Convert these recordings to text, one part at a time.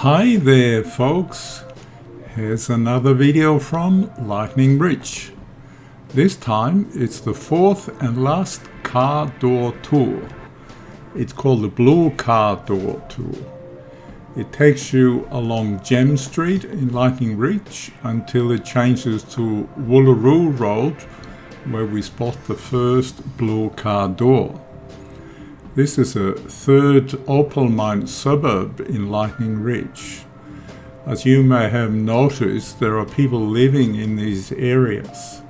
Hi there folks, here's another video from Lightning Bridge. This time it's the fourth and last car door tour. It's called the Blue Car Door Tour. It takes you along Gem Street in Lightning Bridge until it changes to Wooloroo Road, where we spot the first blue car door. This is a third Opal Mine suburb in Lightning Ridge. As you may have noticed, there are people living in these areas.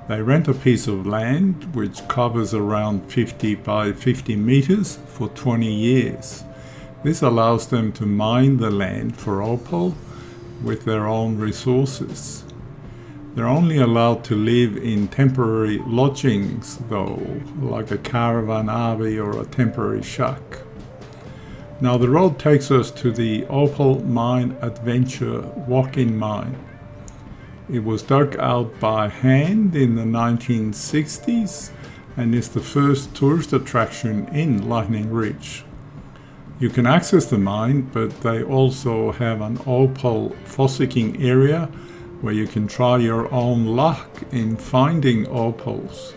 They rent a piece of land which covers around 50 by 50 meters for 20 years. This allows them to mine the land for opal with their own resources. They're only allowed to live in temporary lodgings though, like a caravan RV or a temporary shack. Now the road takes us to the Opal Mine Adventure Walk mine. It was dug out by hand in the 1960s and is the first tourist attraction in Lightning Ridge. You can access the mine, but they also have an opal fossicking area where you can try your own luck in finding opals.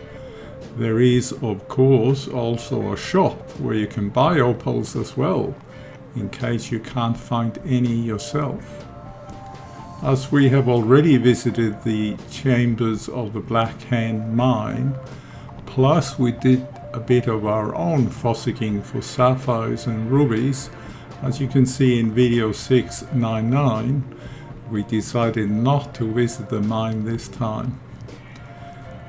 There is, of course, also a shop where you can buy opals as well, in case you can't find any yourself. As we have already visited the chambers of the Black Hand mine, plus we did a bit of our own fossicking for sapphires and rubies, as you can see in video 699, we decided not to visit the mine this time.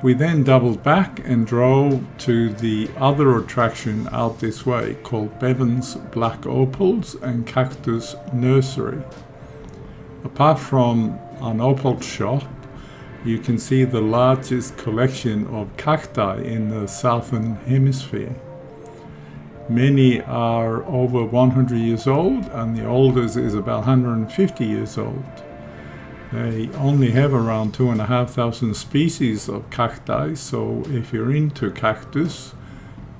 We then doubled back and drove to the other attraction out this way called Bevan's Black Opals and Cactus Nursery. Apart from an opal shop, you can see the largest collection of cacti in the southern hemisphere. Many are over 100 years old and the oldest is about 150 years old. They only have around 2,500 species of cacti, so if you're into cactus,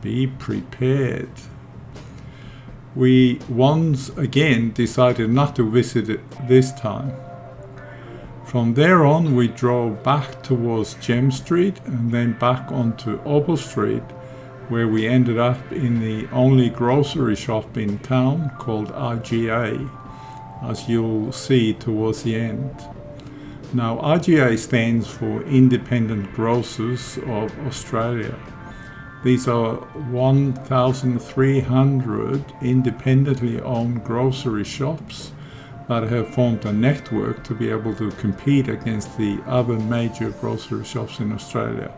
be prepared. We once again decided not to visit it this time. From there on, we drove back towards Gem Street and then back onto Opal Street, where we ended up in the only grocery shop in town called IGA, as you'll see towards the end. Now, IGA stands for Independent Grocers of Australia. These are 1,300 independently owned grocery shops that have formed a network to be able to compete against the other major grocery shops in Australia.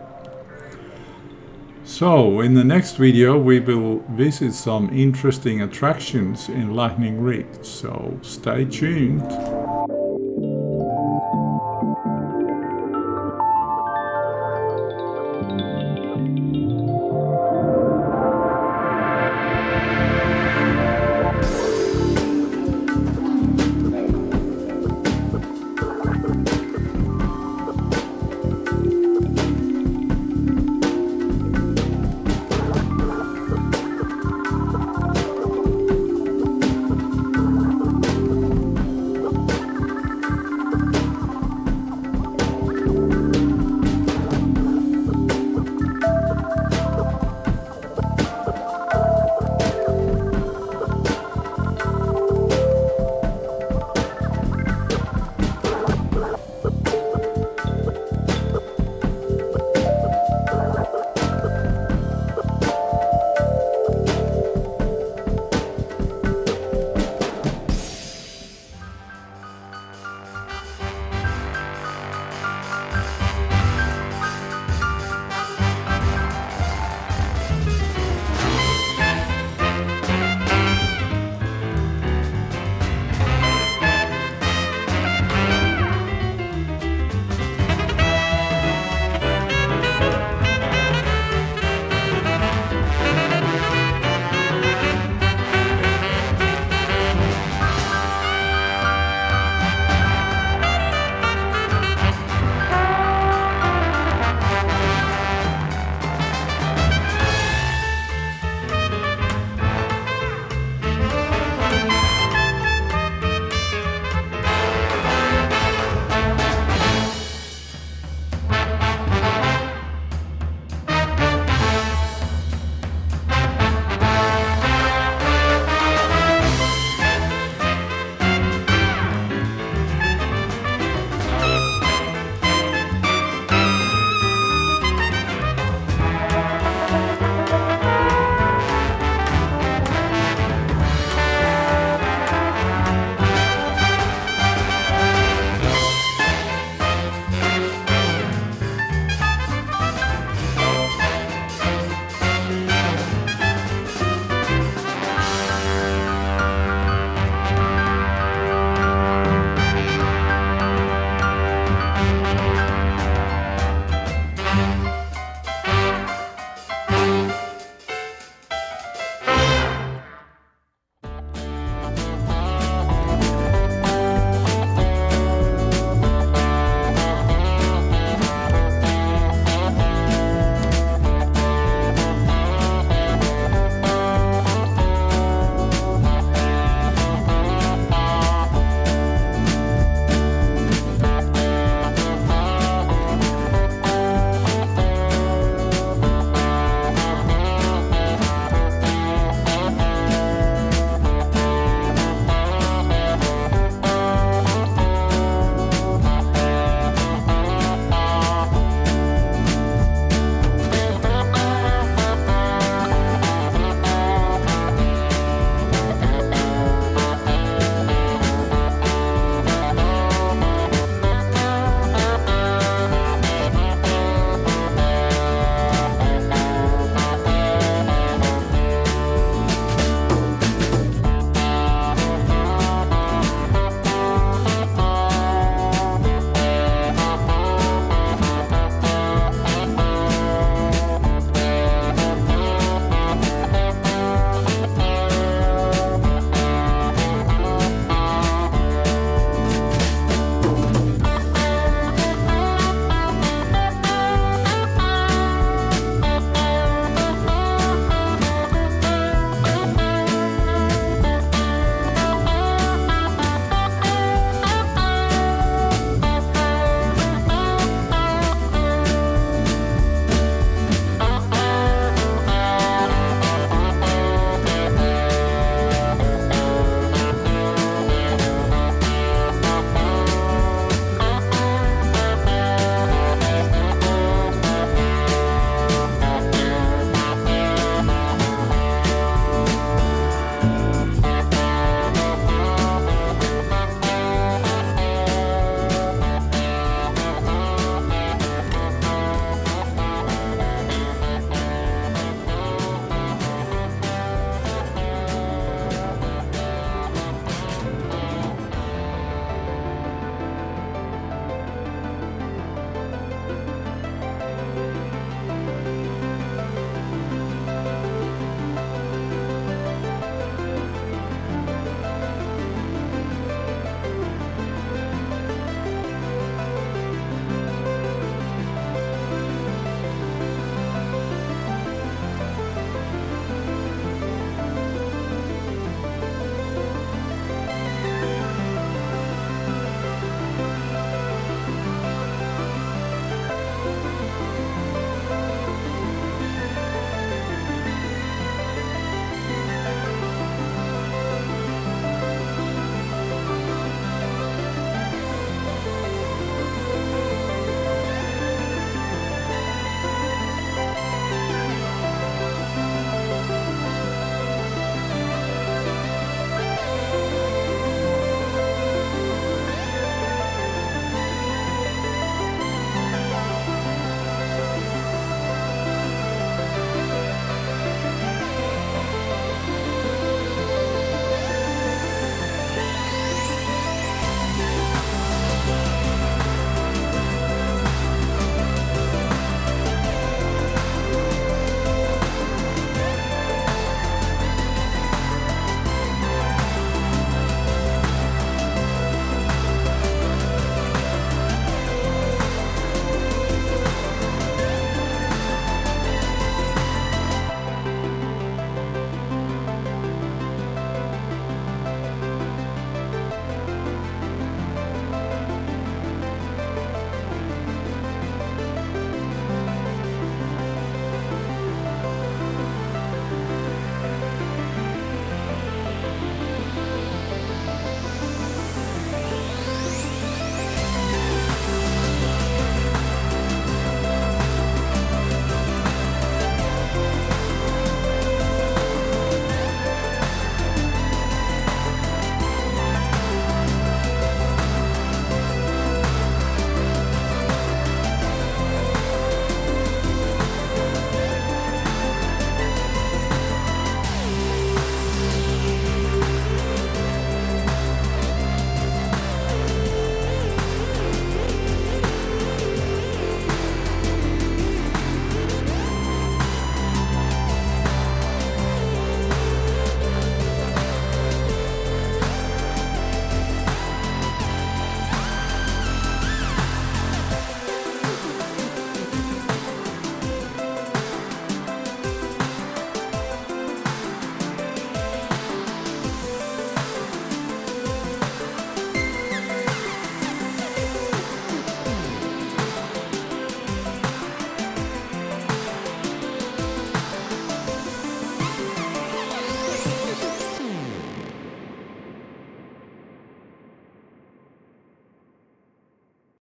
So, in the next video, we will visit some interesting attractions in Lightning Ridge, so stay tuned.